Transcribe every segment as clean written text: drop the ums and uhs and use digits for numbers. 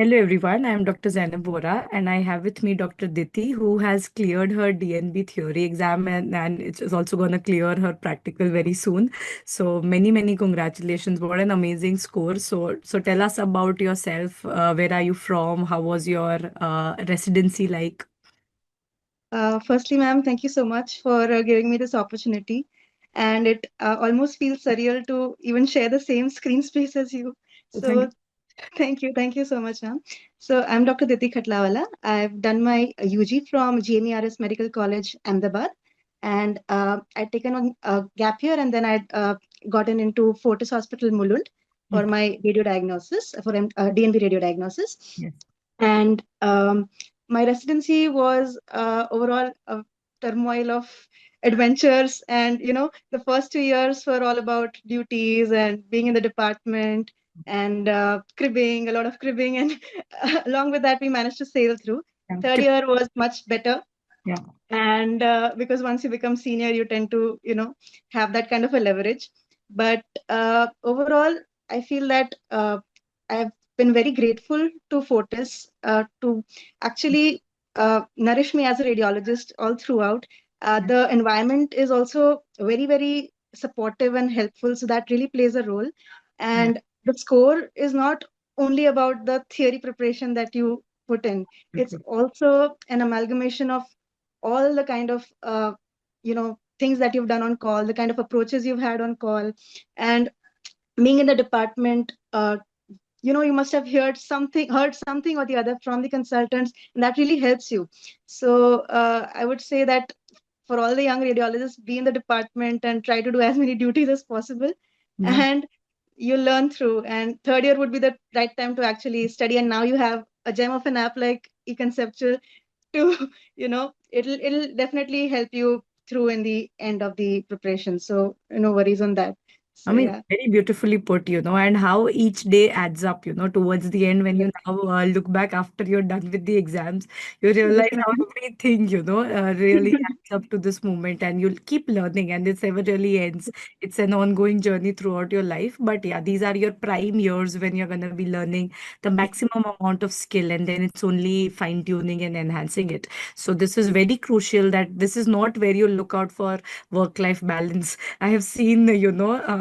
Hello everyone, I am Dr. Zainab Bora and I have with me Dr. Diti who has cleared her DNB theory exam and is also going to clear her practical very soon. So many congratulations. What an amazing score. So tell us about yourself. Where are you from? How was your residency like? Firstly, ma'am, thank you so much for giving me this opportunity. And it almost feels surreal to even share the same screen space as you. Thank So, thank you so much, ma'am. So, I'm Dr. Diti Khatlawala. I've done my UG from GMERS Medical College, Ahmedabad. And I'd taken on a gap year and then I'd gotten into Fortis Hospital, Mulund you. for my radio diagnosis, for DNB radio diagnosis. Yes. And my residency was overall a turmoil of adventures. And, the first 2 years were all about duties and being in the department and cribbing, a lot of cribbing. And along with that, we managed to sail through. Yeah. Third year was much better. Yeah. And because once you become senior, you tend to, have that kind of a leverage. But overall, I feel that I've been very grateful to Fortis to actually nourish me as a radiologist all throughout. Yeah. The environment is also very supportive and helpful, so that really plays a role. Yeah. And the score is not only about the theory preparation that you put in, it's also an amalgamation of all the kind of things that you've done on call, the kind of approaches you've had on call, and being in the department, you must have heard something or the other from the consultants, and that really helps you. So I would say that for all the young radiologists, be in the department and try to do as many duties as possible, Yeah. and you learn through. And third year would be the right time to actually study. And now you have a gem of an app like eConceptual to, it'll definitely help you through in the end of the preparation. So no worries on that. I So mean, yeah. very beautifully put, and how each day adds up, towards the end when you now look back after you're done with the exams, you realize Yes, how ma'am. everything, really adds up to this moment and you'll keep learning and it never really ends. It's an ongoing journey throughout your life. But yeah, these are your prime years when you're going to be learning the maximum amount of skill and then it's only fine tuning and enhancing it. So this is very crucial that this is not where you look out for work-life balance. I have seen,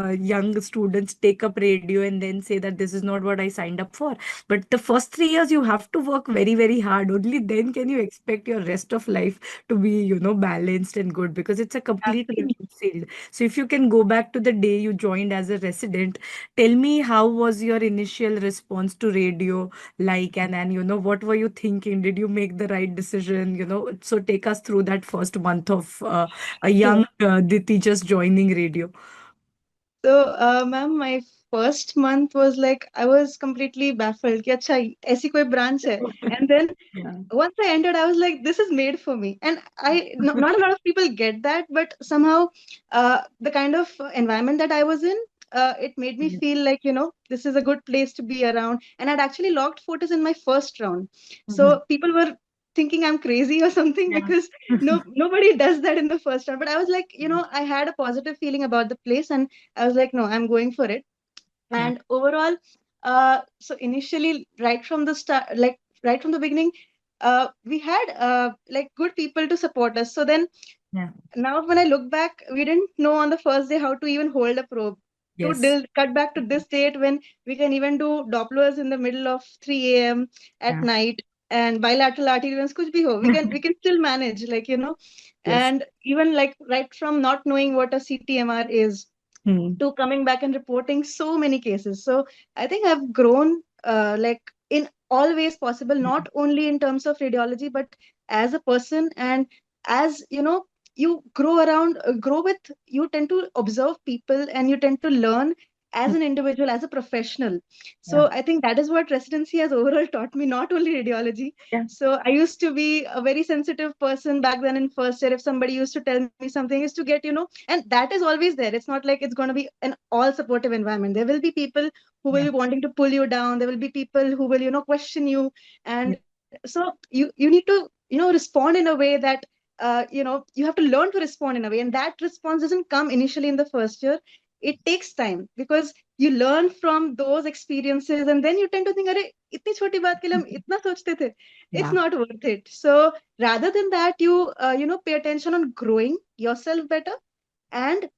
young students take up radio and then say that this is not what I signed up for. But the first 3 years, you have to work very hard. Only then can you expect your rest of life to be, balanced and good because it's a completely Absolutely. new field. So if you can go back to the day you joined as a resident, tell me how was your initial response to radio like, and what were you thinking? Did you make the right decision? So take us through that first month of a young Sure. Diti just joining radio. So, ma'am, my first month was like I was completely baffled. कि अच्छा ऐसी कोई branch है? And then Yeah. once I entered, I was like, this is made for me. And not a lot of people get that, but somehow the kind of environment that I was in, it made me Yeah. feel like, this is a good place to be around. And I'd actually logged photos in my first round. Mhm. So people were thinking I'm crazy or something Yeah. because nobody does that in the first round. But I was like, I had a positive feeling about the place and I was like, no, I'm going for it. Yeah. And overall, so initially, right from the start, like right from the beginning, we had like good people to support us. So then Yeah. now when I look back, we didn't know on the first day how to even hold a probe. To Yes. cut back to this date when we can even do Dopplers in the middle of 3 a.m. at Yeah. night and bilateral artery events, kuch bhi ho. We can still manage, like, Yes. and even like right from not knowing what a CTMR is Hmm. to coming back and reporting so many cases. So I think I've grown like in all ways possible, not only in terms of radiology, but as a person. And as you grow around, grow with, you tend to observe people and you tend to learn as an individual, as a professional. Yeah. So I think that is what residency has overall taught me, not only radiology. Yeah. So I used to be a very sensitive person back then in first year. If somebody used to tell me something, is to get, and that is always there. It's not like it's going to be an all supportive environment. There will be people who will Yeah. be wanting to pull you down. There will be people who will, question you. Yeah. And so you need to, respond in a way that, you have to learn to respond in a way. And that response doesn't come initially in the first year. It takes time because you learn from those experiences, and then you tend to think, अरे इतनी छोटी बात के लिए हम इतना सोचते थे. It's Yeah. not worth it. So rather than that, you pay attention on growing yourself better, and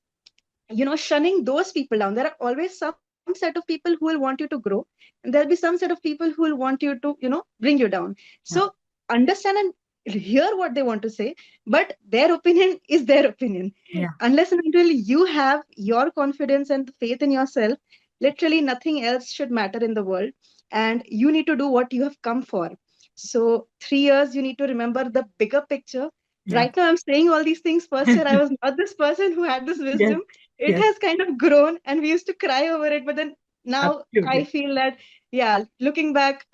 shunning those people down. There are always some set of people who will want you to grow, and there'll be some set of people who will want you to bring you down. So Yeah. understand and hear what they want to say, but their opinion is their opinion. Yeah. Unless and until you have your confidence and faith in yourself, literally nothing else should matter in the world, and you need to do what you have come for. So 3 years, you need to remember the bigger picture. Yeah. Right now I'm saying all these things. First year I was not this person who had this Yes. wisdom. It Yes. has kind of grown, and we used to cry over it, but then now I Absolutely. feel that, yeah, looking back,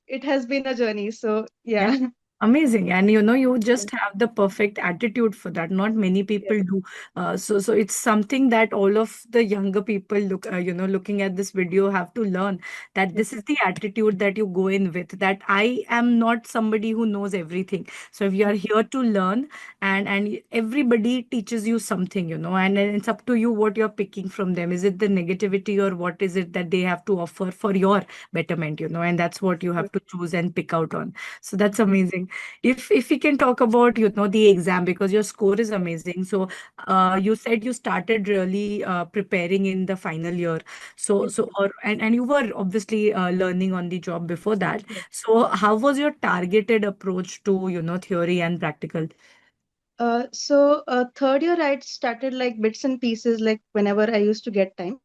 it has been a journey. So Yeah. yeah. Amazing. And you just have the perfect attitude for that. Not many Yes, people do. So it's something that all of the younger people looking at this video have to learn, that yes, this is the attitude that you go in with, that I am not somebody who knows everything. So if you are yes, here to learn, and everybody teaches you something, and it's up to you what you're picking from them. Is it the negativity, or what is it that they have to offer for your betterment, and that's what you yes, have to choose and pick out on. So that's amazing. If we can talk about the exam, because your score is amazing. So you said you started really preparing in the final year. So yes, so or and you were obviously learning on the job before that. yes. So how was your targeted approach to theory and practical? So third year I started like bits and pieces, like whenever I used to get time.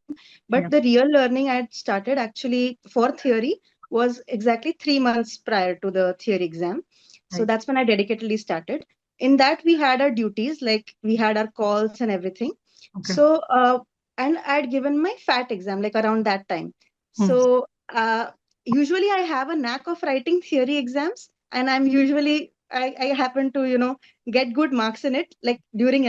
But the Yeah. real learning I had started actually for theory was exactly 3 months prior to the theory exam. So Right. that's when I dedicatedly started. In that we had our duties, like we had our calls and everything. Okay. So and I had given my FAT exam like around that time. Hmm. So usually I have a knack of writing theory exams, and I happen to get good marks in it, like during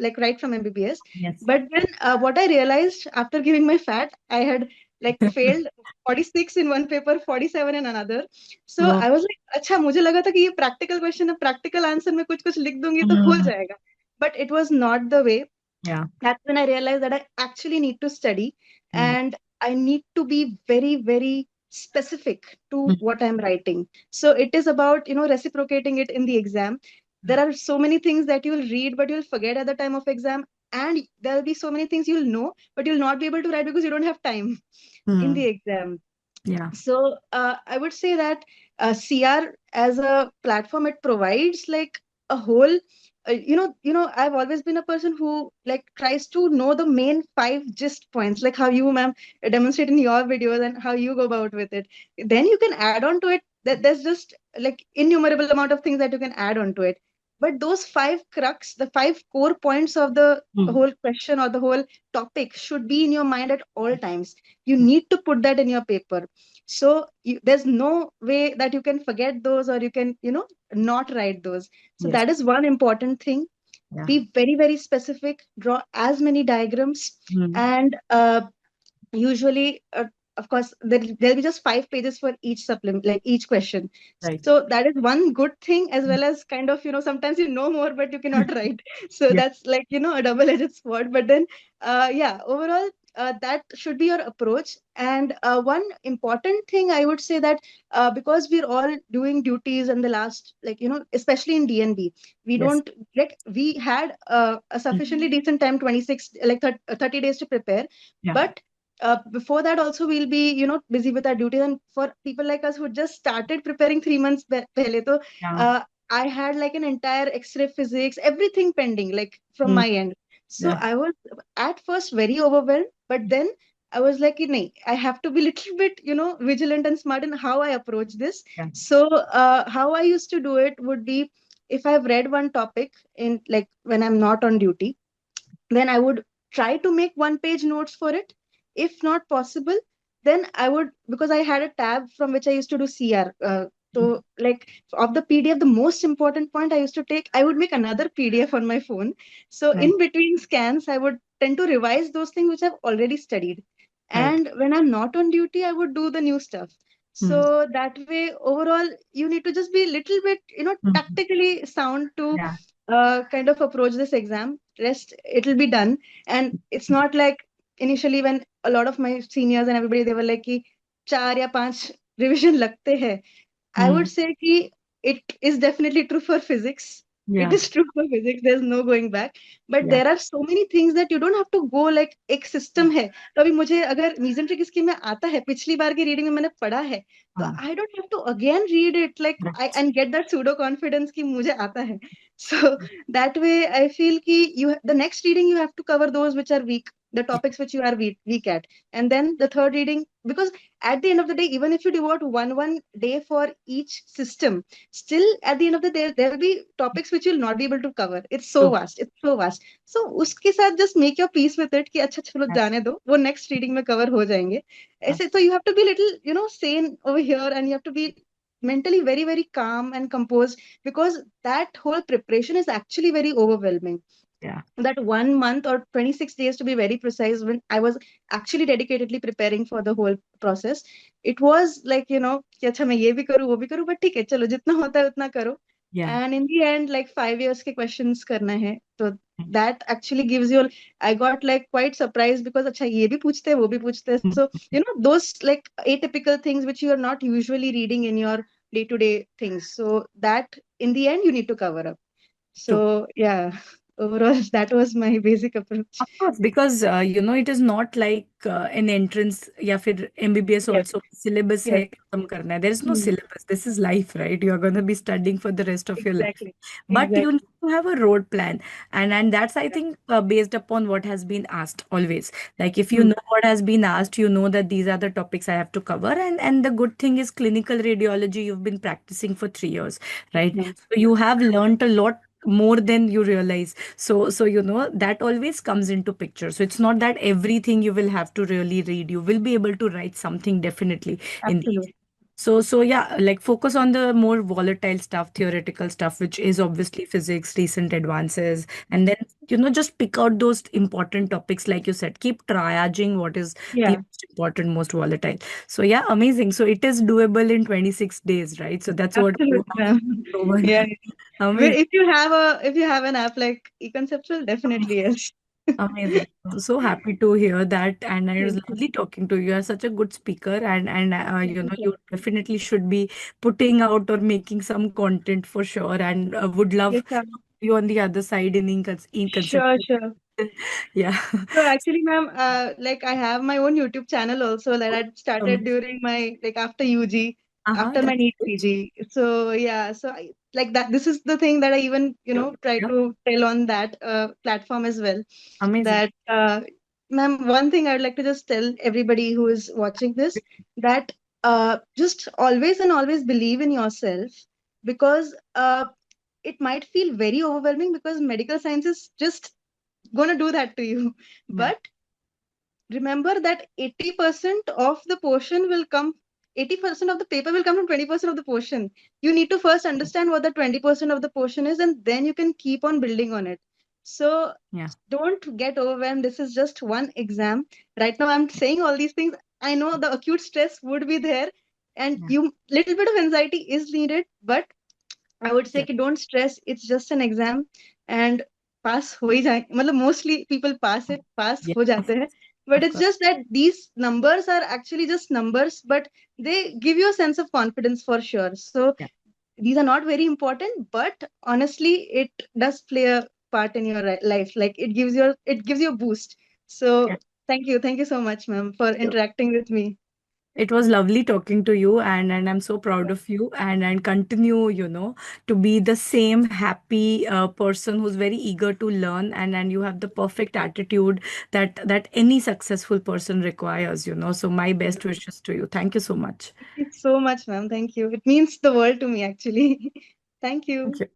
like right from MBBS. Yes. But then what I realized after giving my FAT, I had like failed 46 in one paper, 47 in another. So Oh. I was like, अच्छा मुझे लगा था कि ये practical question है, practical answer में कुछ कुछ लिख दूंगी तो हो Hmm. जाएगा. But it was not the way. Yeah. That's when I realized that I actually need to study, Hmm. and I need to be very, very specific to Hmm. what I'm writing. So it is about, reciprocating it in the exam. There are so many things that you'll read, but you'll forget at the time of exam. And there'll be so many things you'll know, but you'll not be able to write because you don't have time in Hmm. the exam. Yeah. So I would say that CR as a platform, it provides like a whole. I've always been a person who like tries to know the main five gist points, like how you, ma'am, demonstrate in your videos and how you go about with it. Then you can add on to it. That there's just like innumerable amount of things that you can add on to it. But those five crux, the five core points of the Hmm. whole question or the whole topic should be in your mind at all times. You need to put that in your paper. So there's no way that you can forget those, or you can not write those. So Yes. that is one important thing. Yeah. Be very, very specific, draw as many diagrams, Hmm. and usually of course there'll be just 5 pages for each supplement, like each question. Right. So that is one good thing, as well as kind of sometimes you know more but you cannot write. So Yeah. that's like a double-edged sword. But then yeah, overall that should be your approach. And one important thing I would say that because we're all doing duties in the last, like especially in DNB, we Yes. don't like we had a sufficiently decent time, 26 like 30 days to prepare. Yeah. But before that also we'll be busy with our duties. And for people like us who just started preparing 3 months pehle, to Yeah. uh, I had like an entire X-ray physics, everything pending, like from Hmm. my end. So Yeah. I was at first very overwhelmed, but then I was like, "Nahi, I have to be little bit vigilant and smart in how I approach this." Yeah. So how I used to do it would be, if I've read one topic in, like, when I'm not on duty, then I would try to make one page notes for it. If not possible, then I would, because I had a tab from which I used to do CR. So, like, of the PDF, the most important point I used to take, I would make another PDF on my phone. So, Right. in between scans, I would tend to revise those things which I've already studied. Right. And when I'm not on duty, I would do the new stuff. Hmm. So that way, overall, you need to just be a little bit, Hmm. tactically sound to Yeah. kind of approach this exam. Rest, it'll be done. And it's not like initially when a lot of my seniors and everybody, they were like कि 4 या 5 revision लगते हैं. I would Hmm. say कि it is definitely true for physics. It Yeah. is true for physics. There's no going back. But Yeah. there are so many things that you don't have to go like एक system है. तो अभी मुझे अगर mesenteric scheme में आता है, पिछली बार की reading में मैंने पढ़ा है, तो Hmm. I don't have to again read it like I Right. and get that pseudo confidence कि मुझे आता है. So that way I feel कि the next reading you have to cover those which are weak, the Yeah. topics which you are weak at, and then the third reading, because at the end of the day, even if you devote one day for each system, still at the end of the day there will be topics which you'll not be able to cover. It's so True. vast, it's so vast. So उसके साथ just make your peace with it कि अच्छा चलो Yeah. जाने दो, वो next reading में cover हो जाएंगे. Yeah. ऐसे, so you have to be little, sane over here, and you have to be mentally very very calm and composed, because that whole preparation is actually very overwhelming. Yeah. That 1 month or 26 days to be very precise, when I was actually dedicatedly preparing for the whole process, it was like, कि अच्छा मैं ये भी करूँ वो भी करूँ, but ठीक है चलो जितना होता है उतना करो. Yeah. And in the end, like 5 years के questions करना है, तो that actually gives you, I got like quite surprised because अच्छा ये भी पूछते हैं वो भी पूछते हैं. Hmm. So those like atypical things which you are not usually reading in your day to day things, so that in the end you need to cover up. True. So yeah, overall that was my basic approach. Of course, because it is not like an entrance या फिर MBBS Yes, also syllabus है yes. खत्म करना है. There is no Hmm. syllabus. This is life, right? You are going to be studying for the rest of your life. Exactly. But you Exactly. need to have a road plan, and that's I think based upon what has been asked always. Like if you Hmm. know what has been asked, you know that these are the topics I have to cover, and the good thing is clinical radiology you've been practicing for 3 years, right? Hmm. So you have learned a lot more than you realize, so that always comes into picture. So it's not that everything you will have to really read. You will be able to write something definitely in the Absolutely. so yeah, like focus on the more volatile stuff, theoretical stuff, which is obviously physics, recent advances, and then just pick out those important topics, like you said. Keep triaging what is the Yeah, most important, most volatile. So yeah, amazing. So it is doable in 26 days, right? So that's what you absolutely, have ma'am. over. Yeah. Well, Amazing. if you have an app like eConceptual, definitely yes. Amazing. So happy to hear that, and it was Thank you. lovely talking to you. You are such a good speaker, and Thank you, sir. you definitely should be putting out or making some content for sure. And would Yes, love ma'am. you on the other side in Sure, concept. sure. Yeah. So actually, ma'am, like I have my own YouTube channel also that I started Amazing. during my like after UG, Uh-huh, after my that's NEET great. PG. So yeah, so I, like that. This is the thing that I even Yep. try Yep. to tell on that platform as well. Amazing. That ma'am, one thing I'd like to just tell everybody who is watching this, that just always and always believe in yourself, because it might feel very overwhelming because medical science is just gonna do that to you. Yeah. But remember that 80% of the portion will come, 80% of the paper will come from 20% of the portion. You need to first understand what the 20% of the portion is, and then you can keep on building on it. So Yeah. don't get overwhelmed. This is just one exam. Right now, I'm saying all these things. I know the acute stress would be there, and Yeah. you little bit of anxiety is needed, but I would say Yeah. कि don't stress. It's just an exam, and pass हो ही जाए. मतलब mostly people pass Yeah. हो जाते हैं. But Of it's course. just that these numbers are actually just numbers, but they give you a sense of confidence for sure. So Yeah. these are not very important, but honestly, it does play a part in your life. Like it gives you a boost. So Yeah. thank you so much, ma'am, for interacting with me. It was lovely talking to you, and I'm so proud of you, and continue, to be the same happy person who's very eager to learn, and you have the perfect attitude that any successful person requires, So my best wishes to you. Thank you so much. Thank you so much, ma'am. Thank you. It means the world to me, actually. Thank Thank you. you.